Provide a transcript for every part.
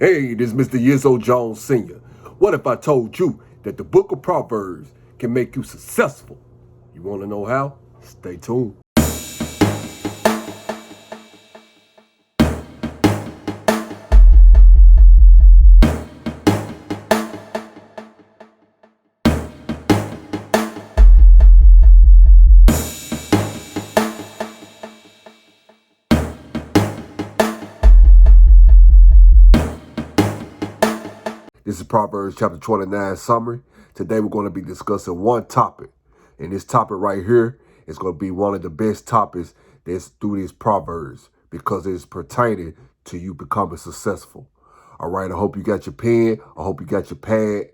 Hey, this is Mr. YIZO Jones Sr. What if I told you that the book of Proverbs can make you successful? You want to know how? Stay tuned. This is Proverbs chapter 29 summary. Today we're going to be discussing one topic. And this topic right here is going to be one of the best topics that's through these Proverbs because it's pertaining to you becoming successful. All right, I hope you got your pen. I hope you got your pad.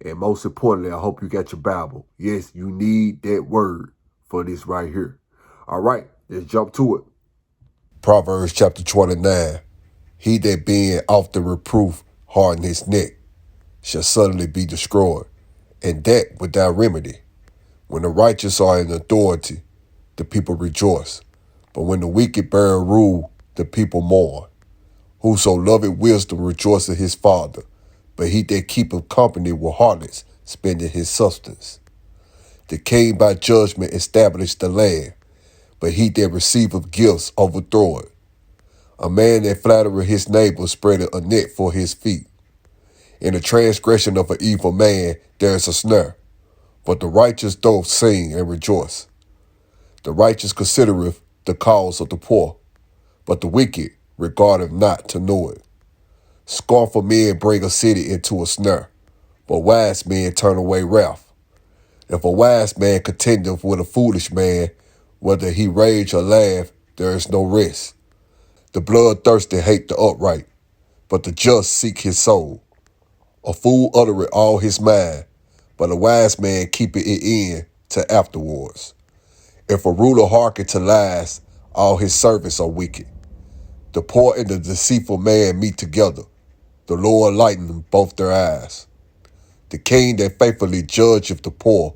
And most importantly, I hope you got your Bible. Yes, you need that word for this right here. All right, let's jump to it. Proverbs chapter 29. He that being off the reproof harden his neck shall suddenly be destroyed, and that without remedy. When the righteous are in authority, the people rejoice. But when the wicked bear rule, the people mourn. Whoso loveth wisdom rejoiceth his father, but he that keepeth company with harlots spendeth his substance. The king by judgment established the land, but he that receiveth gifts overthroweth. A man that flattereth his neighbor spreadeth a net for his feet. In the transgression of an evil man there is a snare, but the righteous doth sing and rejoice. The righteous considereth the cause of the poor, but the wicked regardeth not to know it. Scornful men bring a city into a snare, but wise men turn away wrath. If a wise man contendeth with a foolish man, whether he rage or laugh, there is no rest. The bloodthirsty hate the upright, but the just seek his soul. A fool uttereth all his mind, but a wise man keepeth it in to afterwards. If a ruler hearken to lies, all his servants are wicked. The poor and the deceitful man meet together. The Lord lighteneth both their eyes. The king that faithfully judgeth the poor,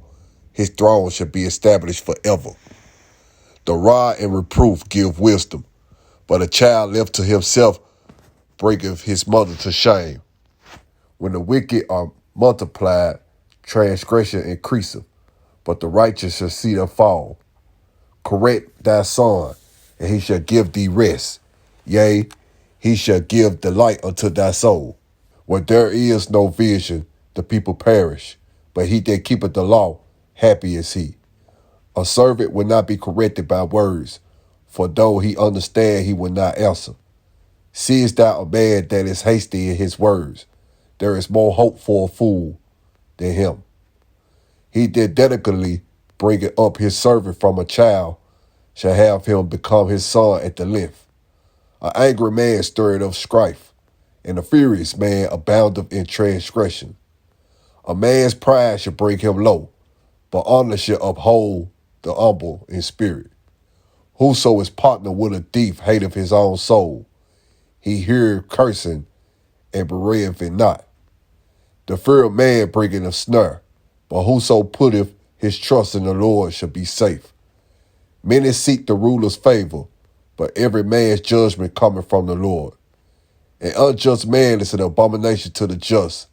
his throne shall be established forever. The rod and reproof give wisdom, but a child left to himself bringeth his mother to shame. When the wicked are multiplied, transgression increaseth, but the righteous shall see their fall. Correct thy son, and he shall give thee rest. Yea, he shall give delight unto thy soul. Where there is no vision, the people perish, but he that keepeth the law, happy is he. A servant will not be corrected by words, for though he understand, he will not answer. Seest thou a man that is hasty in his words? There is more hope for a fool than him. He that delicately bringeth up his servant from a child shall have him become his son at the length. An angry man stirreth up strife, and a furious man aboundeth in transgression. A man's pride shall bring him low, but honor shall uphold the humble in spirit. Whoso is partner with a thief hateth his own soul. He heareth cursing and bereaveth it not. The fear of man bringeth a snare, but whoso putteth his trust in the Lord shall be safe. Many seek the ruler's favor, but every man's judgment cometh from the Lord. An unjust man is an abomination to the just,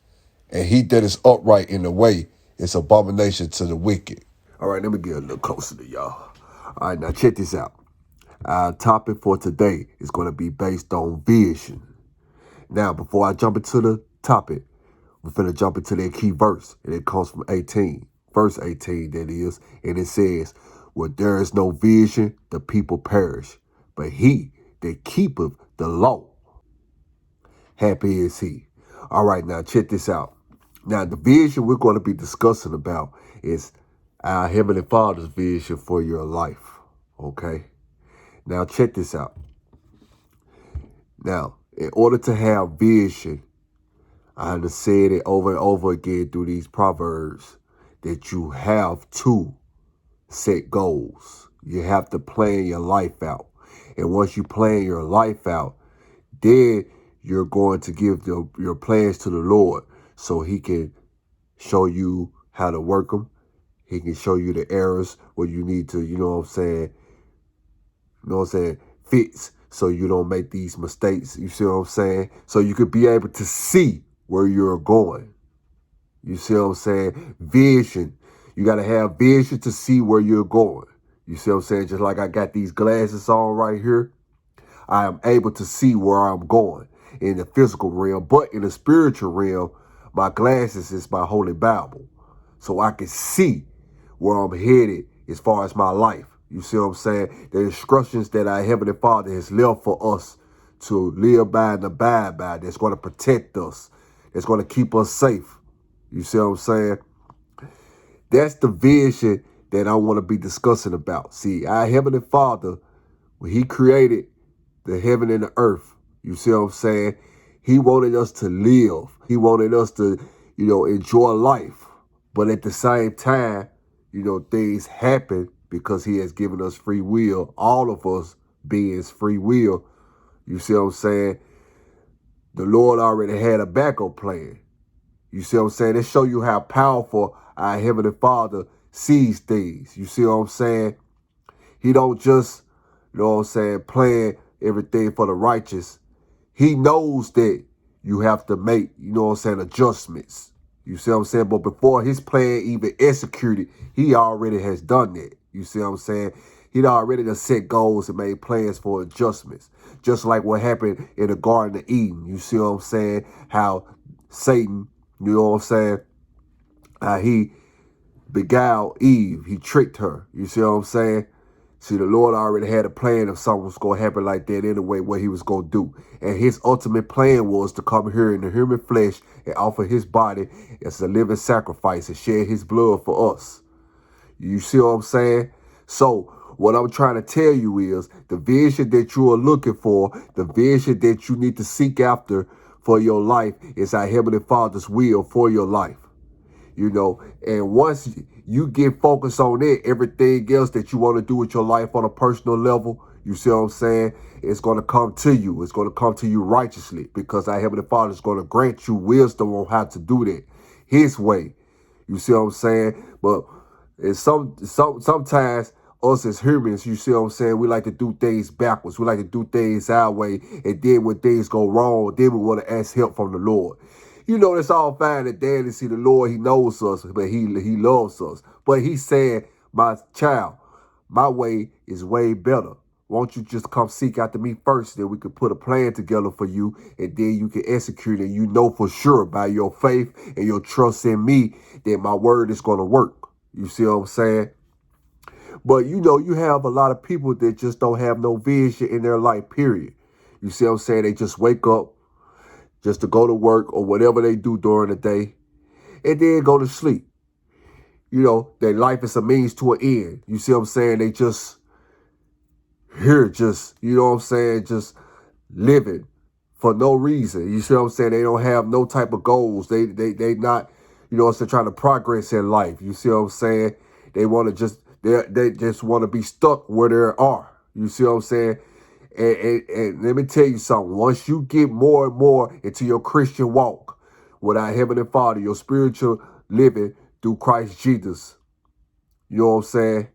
and he that is upright in the way is abomination to the wicked. All right, let me get a little closer to y'all. All right, now check this out. Our topic for today is going to be based on vision. Now, before I jump into the topic, we're finna jump into that key verse, and it comes from 18, verse 18, that is, and it says, where there is no vision, the people perish, but he that keepeth the law, happy is he. All right, now check this out. Now, the vision we're going to be discussing about is our Heavenly Father's vision for your life, okay? Now, check this out. Now, in order to have vision, I have said it over and over again through these Proverbs, that you have to set goals. You have to plan your life out. And once you plan your life out, then you're going to give your plans to the Lord so he can show you how to work them. He can show you the errors where you need to, fix so you don't make these mistakes. You see what I'm saying? So you could be able to see where you're going. You see what I'm saying? Vision. You got to have vision to see where you're going. You see what I'm saying? Just like I got these glasses on right here, I am able to see where I'm going in the physical realm. But in the spiritual realm, my glasses is my holy Bible. So I can see where I'm headed as far as my life. You see what I'm saying? The instructions that our Heavenly Father has left for us to live by and abide by, that's going to protect us, that's going to keep us safe. You see what I'm saying? That's the vision that I want to be discussing about. See, our Heavenly Father, when He created the heaven and the earth, you see what I'm saying? He wanted us to live. He wanted us to, enjoy life. But at the same time, things happen because He has given us free will. All of us beings free will. You see what I'm saying? The Lord already had a backup plan. You see what I'm saying? It show you how powerful our Heavenly Father sees things. You see what I'm saying? He don't just, plan everything for the righteous. He knows that you have to make, adjustments. You see what I'm saying? But before His plan even executed, He already has done that. You see what I'm saying? He'd already done set goals and made plans for adjustments. Just like what happened in the Garden of Eden. You see what I'm saying? How Satan, he beguiled Eve. He tricked her. You see what I'm saying? See, the Lord already had a plan if something was going to happen like that anyway, what He was going to do. And His ultimate plan was to come here in the human flesh and offer His body as a living sacrifice and shed His blood for us. You see what I'm saying? So what I'm trying to tell you is the vision that you are looking for, the vision that you need to seek after for your life is our Heavenly Father's will for your life. And once you get focused on it, everything else that you want to do with your life on a personal level, you see what I'm saying? It's going to come to you. It's going to come to you righteously because our Heavenly Father is going to grant you wisdom on how to do that His way. You see what I'm saying? But sometimes us as humans, you see what I'm saying? We like to do things backwards. We like to do things our way. And then when things go wrong, then we want to ask help from the Lord. It's all fine and dandy. See, the Lord, He knows us, but He loves us. But He's saying, my child, my way is way better. Won't you just come seek after me first, then we can put a plan together for you, and then you can execute it. You know for sure by your faith and your trust in me that my word is going to work. You see what I'm saying? But, you have a lot of people that just don't have no vision in their life, period. You see what I'm saying? They just wake up just to go to work or whatever they do during the day, and then go to sleep. Their life is a means to an end. You see what I'm saying? They just just living for no reason. You see what I'm saying? They don't have no type of goals. They not, trying to progress in life. You see what I'm saying? They want to they just want to be stuck where they are. You see what I'm saying? And let me tell you something. Once you get more and more into your Christian walk with our Heavenly Father, your spiritual living through Christ Jesus, you know what I'm saying?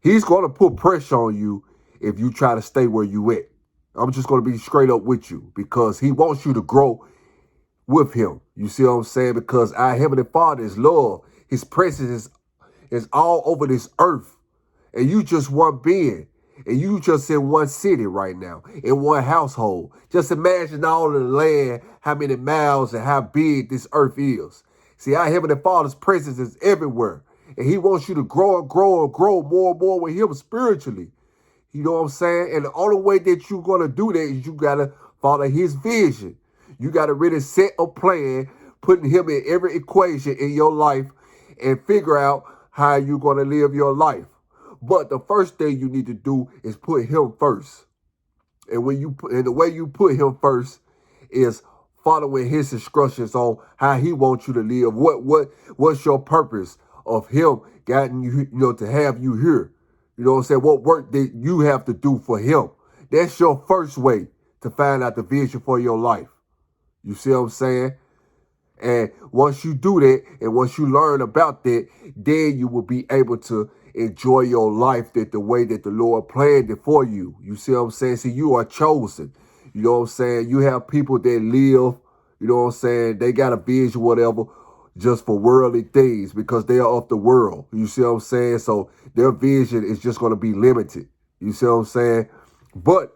He's going to put pressure on you if you try to stay where you at. I'm just going to be straight up with you because He wants you to grow with Him. You see what I'm saying? Because our Heavenly Father is love. His presence is all over this earth. And you just one being. And you just in one city right now, in one household. Just imagine all of the land, how many miles and how big this earth is. See, our Heavenly Father's presence is everywhere. And He wants you to grow and grow and grow more and more with Him spiritually. You know what I'm saying? And the only way that you're going to do that is you got to follow His vision. You got to really set a plan, putting Him in every equation in your life and figure out how you're going to live your life. But the first thing you need to do is put Him first. And the way you put Him first is following His instructions on how He wants you to live. What's your purpose of Him guiding you, to have you here? You know what I'm saying? What work that you have to do for Him? That's your first way to find out the vision for your life. You see what I'm saying? And once you do that, and once you learn about that, then you will be able to enjoy your life that the way that the Lord planned it for you. You see what I'm saying? See, you are chosen. You know what I'm saying? You have people that live, you know what I'm saying? They got a vision, whatever, just for worldly things because they are of the world. You see what I'm saying? So their vision is just going to be limited. You see what I'm saying? But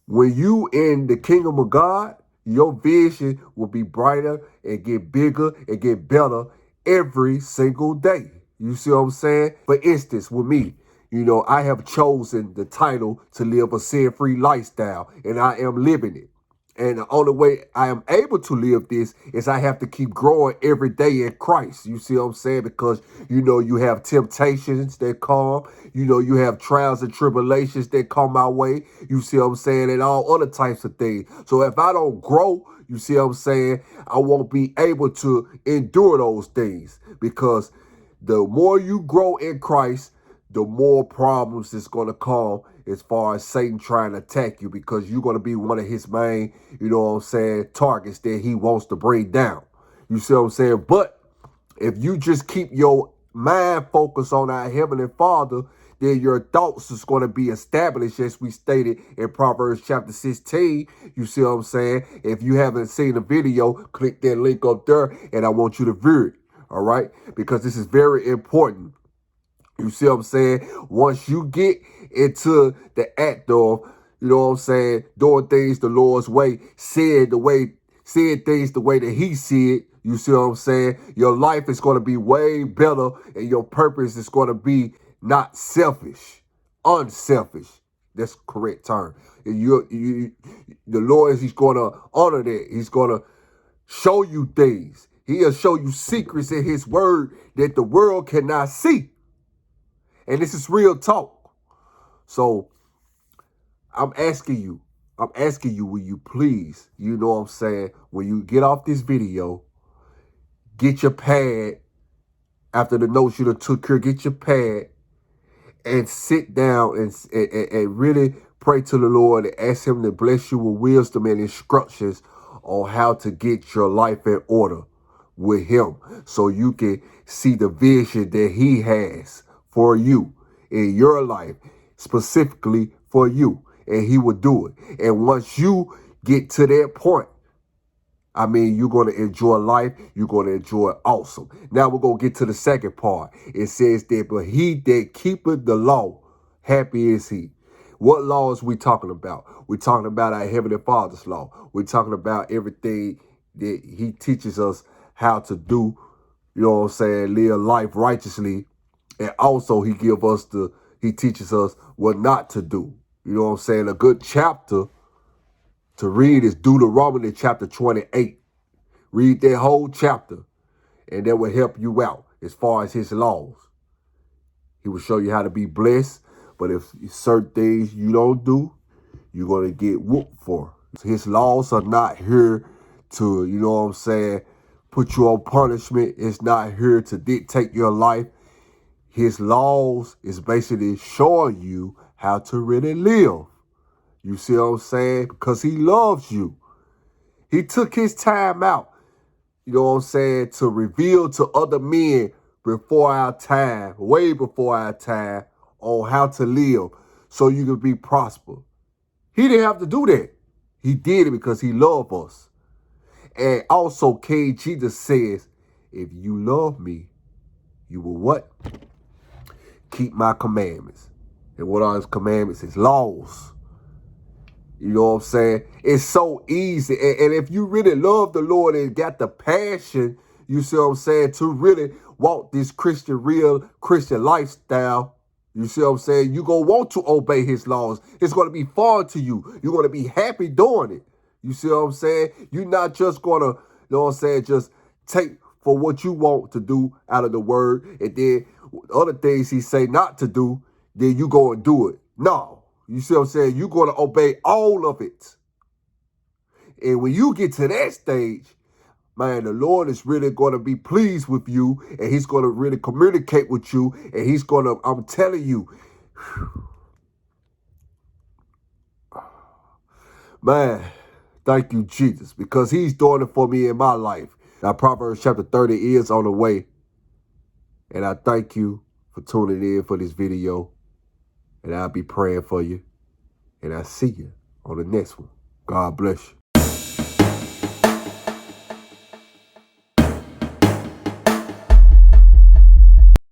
when you in the kingdom of God, your vision will be brighter and get bigger and get better every single day. You see what I'm saying? For instance, with me, you know, I have chosen the title to live a sin-free lifestyle, and I am living it. And the only way I am able to live this is I have to keep growing every day in Christ. You see what I'm saying? Because, you know, you have temptations that come. You know, you have trials and tribulations that come my way. You see what I'm saying? And all other types of things. So if I don't grow, you see what I'm saying, I won't be able to endure those things. Because the more you grow in Christ, the more problems it's going to come as far as Satan trying to attack you, because you're going to be one of his main, you know what I'm saying, targets that he wants to bring down. You see what I'm saying? But if you just keep your mind focused on our Heavenly Father, then your thoughts is going to be established, as we stated in Proverbs chapter 16. You see what I'm saying? If you haven't seen the video, click that link up there, and I want you to view it, all right? Because this is very important. You see what I'm saying? Once you get into the act of, you know what I'm saying, doing things the Lord's way, seeing things the way that he see it, you see what I'm saying? Your life is going to be way better, and your purpose is going to be not selfish, unselfish. That's the correct term. And the Lord he's going to honor that. He's going to show you things. He'll show you secrets in his word that the world cannot see. And this is real talk. So I'm asking you, will you please, you know what I'm saying, when you get off this video, get your pad, after the notes you done took here, get your pad and sit down and really pray to the Lord and ask him to bless you with wisdom and instructions on how to get your life in order with him, so you can see the vision that he has for you in your life, specifically for you, and he will do it. And once you get to that point, I mean, you're going to enjoy life. You're going to enjoy it awesome. Now we're going to get to the second part. It says that, but he that keepeth the law, happy is he. What laws we talking about? We're talking about our Heavenly Father's law. We're talking about everything that he teaches us how to do, you know what I'm saying, live life righteously. And also he teaches us what not to do. You know what I'm saying? A good chapter to read is Deuteronomy chapter 28. Read that whole chapter, and that will help you out as far as his laws. He will show you how to be blessed, but if certain things you don't do, you're going to get whooped for. His laws are not here to, you know what I'm saying, put you on punishment. It's not here to dictate your life. His laws is basically showing you how to really live. You see what I'm saying? Because he loves you. He took his time out, you know what I'm saying, to reveal to other men before our time, way before our time, on how to live so you can be prosper. He didn't have to do that. He did it because he loved us. And also, King Jesus says, if you love me, you will what? Keep my commandments. And what are his commandments? His laws. You know what I'm saying? It's so easy. And if you really love the Lord and got the passion, you see what I'm saying, to really walk this real Christian lifestyle, you see what I'm saying, you're going to want to obey his laws. It's going to be fun to you. You're going to be happy doing it. You see what I'm saying? You're not just going to, you know what I'm saying, just take for what you want to do out of the word, and then other things he say not to do, then you go and do it. No. You see what I'm saying? You're going to obey all of it. And when you get to that stage, man, the Lord is really going to be pleased with you, and he's going to really communicate with you, and he's going to, I'm telling you, man, thank you, Jesus, because he's doing it for me in my life. Now, Proverbs chapter 30 is on the way, and I thank you for tuning in for this video. And I'll be praying for you. And I'll see you on the next one. God bless you.